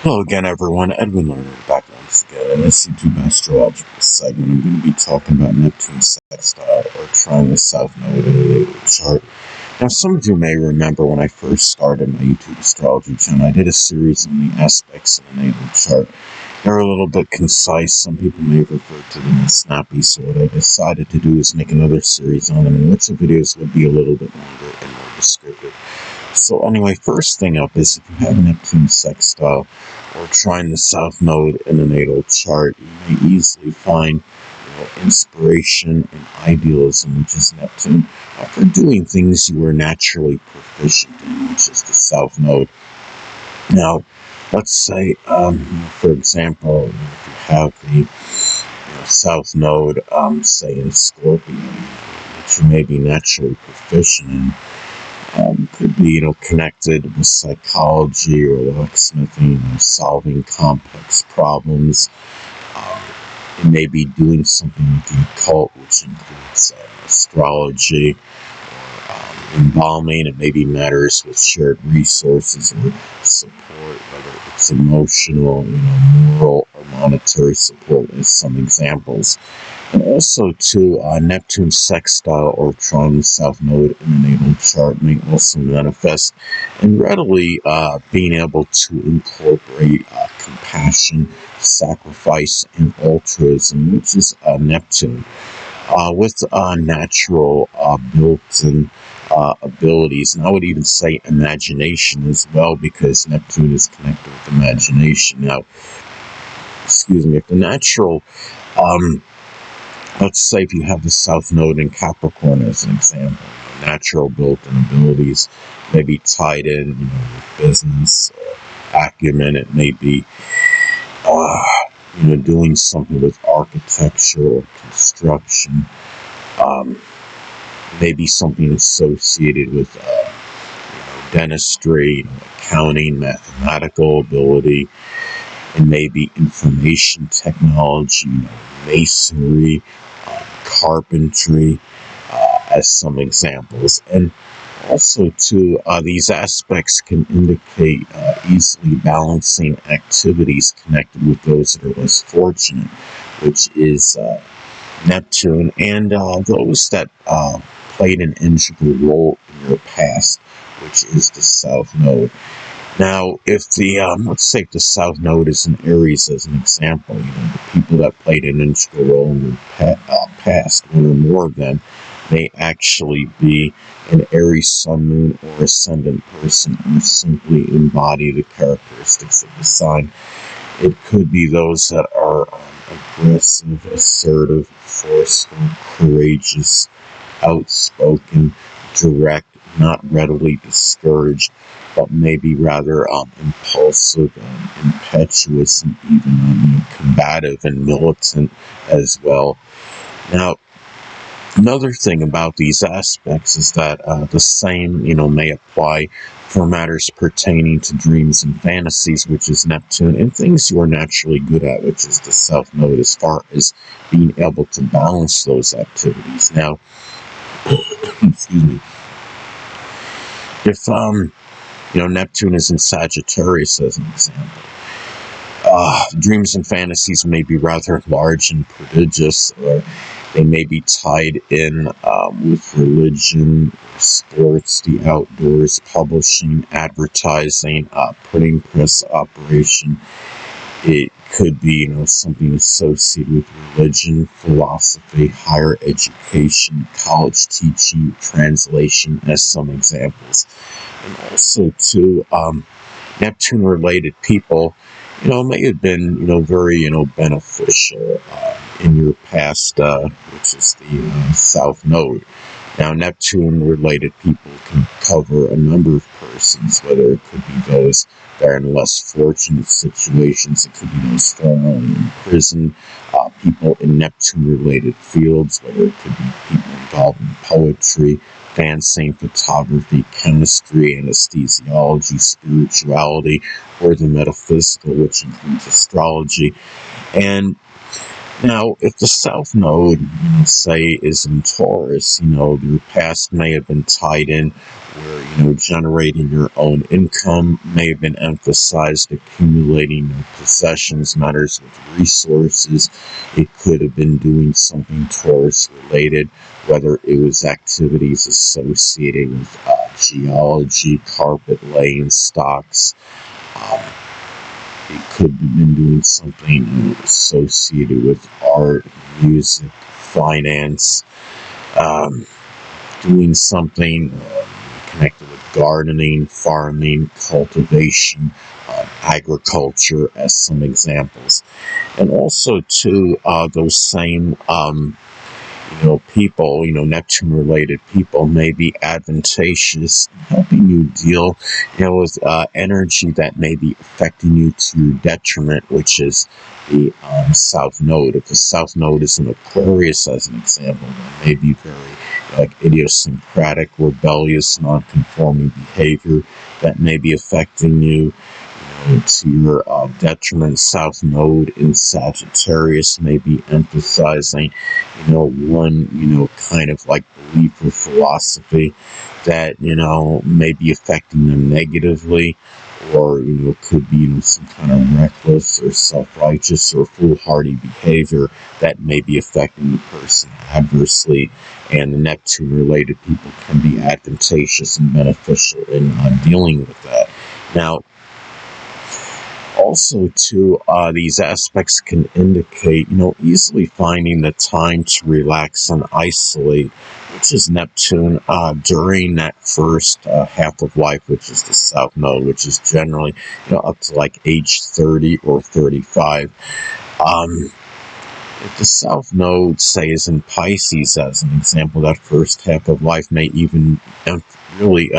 Hello again, everyone. Edwin Lerner back once again. In this YouTube astrological segment, I'm going to be talking about Neptune Sextile, or Trine, the South Node in a natal chart. Now, some of you may remember when I first started my YouTube astrology channel, I did a series on the aspects of the natal chart. They're a little bit concise. Some people may refer to them as snappy, so what I decided to do is make another series on them, in which the videos would be a little bit longer and more descriptive. So anyway, first thing up is if you have Neptune Sextile or Trine the South Node in a natal chart, you may easily find inspiration and idealism, which is Neptune, for doing things you are naturally proficient in, which is the South Node. Now, let's say, for example, if you have the South Node, say in Scorpio, which you may be naturally proficient in, could be, connected with psychology or locksmithing or solving complex problems. It may be doing something with the occult, which includes astrology or embalming. It may be matters with shared resources or support, whether it's emotional, moral, or monetary support, as some examples. And also, too, Neptune Sextile or Trine the South Node in the natal chart may also manifest in readily being able to incorporate compassion, sacrifice, and altruism, which is Neptune, with natural built-in abilities. And I would even say imagination as well, because Neptune is connected with imagination. Now, if the natural... let's say if you have the South Node in Capricorn as an example, natural built-in abilities may be tied in, with business, acumen. It may be, doing something with architecture or construction. Maybe something associated with, dentistry, accounting, mathematical ability. And maybe information technology, masonry, carpentry, as some examples. And also, too, these aspects can indicate easily balancing activities connected with those that are less fortunate, which is Neptune, and those that played an integral role in your past, which is the South Node. Now, if the, let's say if the South Node is in Aries as an example, the people that played an integral role in your past, one or more of them, may actually be an Aries Sun, Moon, or Ascendant person, or simply embody the characteristics of the sign. It could be those that are aggressive, assertive, forceful, courageous, outspoken, direct, not readily discouraged, but maybe rather impulsive, impetuous, and even combative and militant as well. Now, another thing about these aspects is that the same, may apply for matters pertaining to dreams and fantasies, which is Neptune, and things you are naturally good at, which is the South Node, as far as being able to balance those activities. Now, excuse me. If Neptune is in Sagittarius, as an example, dreams and fantasies may be rather large and prodigious, or they may be tied in with religion, sports, the outdoors, publishing, advertising, printing press operation. It could be, something associated with religion, philosophy, higher education, college teaching, translation, as some examples. And also, too, Neptune-related people, may have been, very, beneficial in your past, which is the South Node. Now, Neptune-related people can cover a number of persons, whether it could be those that are in less fortunate situations, it could be those formerly in prison, people in Neptune-related fields, whether it could be people involved in poetry, dancing, photography, chemistry, anesthesiology, spirituality, or the metaphysical, which includes astrology. And Now, if the South Node, say, is in Taurus, your past may have been tied in where, generating your own income may have been emphasized, accumulating possessions, matters with resources. It could have been doing something Taurus related, whether it was activities associated with geology, carpet laying, stocks. Um, it could have been doing something associated with art, music, finance, um, doing something connected with gardening, farming, cultivation, agriculture, as some examples. And also, too, those same people, Neptune-related people may be advantageous, helping you deal, with energy that may be affecting you to your detriment, which is the South Node. If the South Node is in Aquarius, as an example, that may be very idiosyncratic, rebellious, non-conforming behavior that may be affecting you to your detriment. South Node in Sagittarius may be emphasizing, one, kind of like belief or philosophy that, may be affecting them negatively, or, could be, some kind of reckless or self-righteous or foolhardy behavior that may be affecting the person adversely. And the Neptune-related people can be advantageous and beneficial in dealing with that. Now, also, too, these aspects can indicate, easily finding the time to relax and isolate, which is Neptune, during that first half of life, which is the South Node, which is generally, up to like age 30 or 35. If the South Node, say, is in Pisces, as an example, that first half of life may even really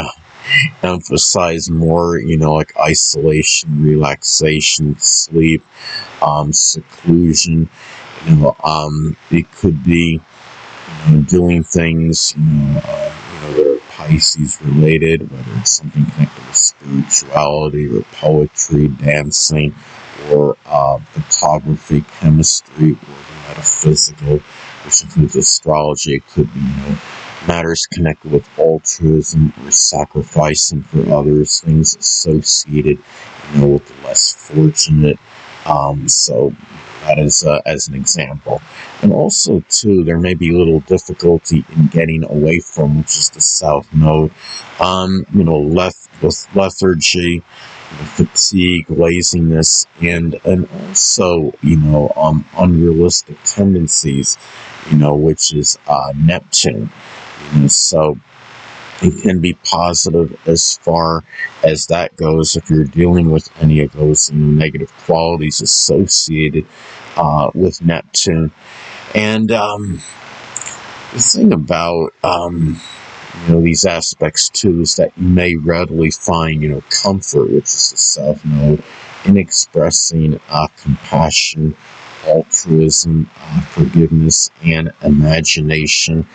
emphasize more, like isolation, relaxation, sleep, seclusion. It could be, doing things, that are Pisces related, whether it's something connected with spirituality or poetry, dancing, or photography, chemistry, or the metaphysical, which includes astrology. It could be, matters connected with altruism or sacrificing for others, things associated, with the less fortunate. So that is as an example. And also, too, there may be a little difficulty in getting away from, which is the South Node, with lethargy, fatigue, laziness, and also, unrealistic tendencies, which is Neptune. So it can be positive as far as that goes if you're dealing with any of those negative qualities associated with Neptune. And the thing about these aspects too is that you may readily find comfort, which is the South Node, in expressing compassion, altruism, forgiveness, and imagination,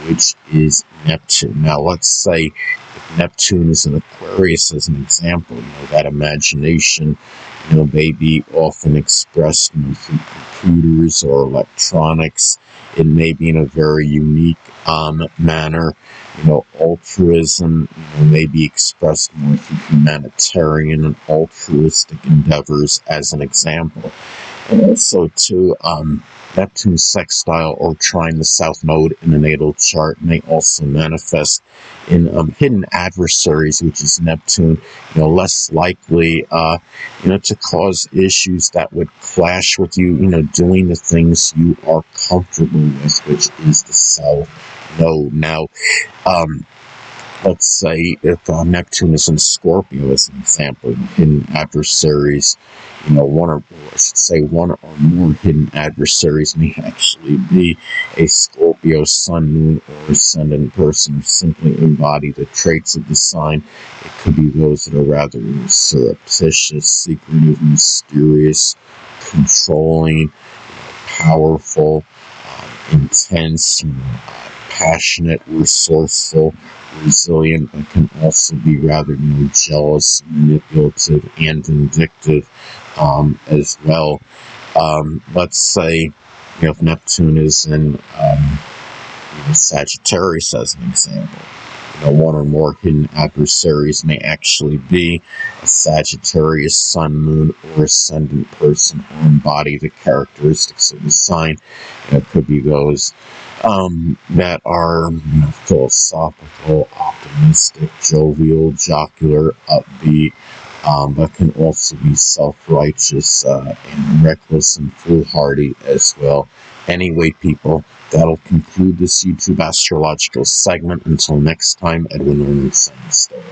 which is Neptune. Now, let's say if Neptune is in Aquarius, as an example, that imagination, may be often expressed through computers or electronics. It may be in a very unique manner. Altruism, may be expressed more through humanitarian and altruistic endeavors, as an example. And also, too, Neptune Sextile or Trine, the South Node in the natal chart, may also manifest in hidden adversaries, which is Neptune, less likely, to cause issues that would clash with you, doing the things you are comfortable with, which is the South Node. Now, let's say if Neptune is in Scorpio, as an example, hidden adversaries, one or more hidden adversaries may actually be a Scorpio sun, moon, or ascendant person, who simply embody the traits of the sign. It could be those that are rather surreptitious, secretive, mysterious, controlling, powerful, intense, passionate, resourceful, resilient, but can also be rather jealous, manipulative, and vindictive as well. Let's say if Neptune is in Sagittarius as an example. One or more hidden adversaries may actually be a Sagittarius sun, moon, or ascendant person, or embody the characteristics of the sign. It could be those that are philosophical, optimistic, jovial, jocular, upbeat, but can also be self-righteous and reckless and foolhardy as well. Anyway, people, that'll conclude this YouTube astrological segment. Until next time, Edwin Leonard Sextile.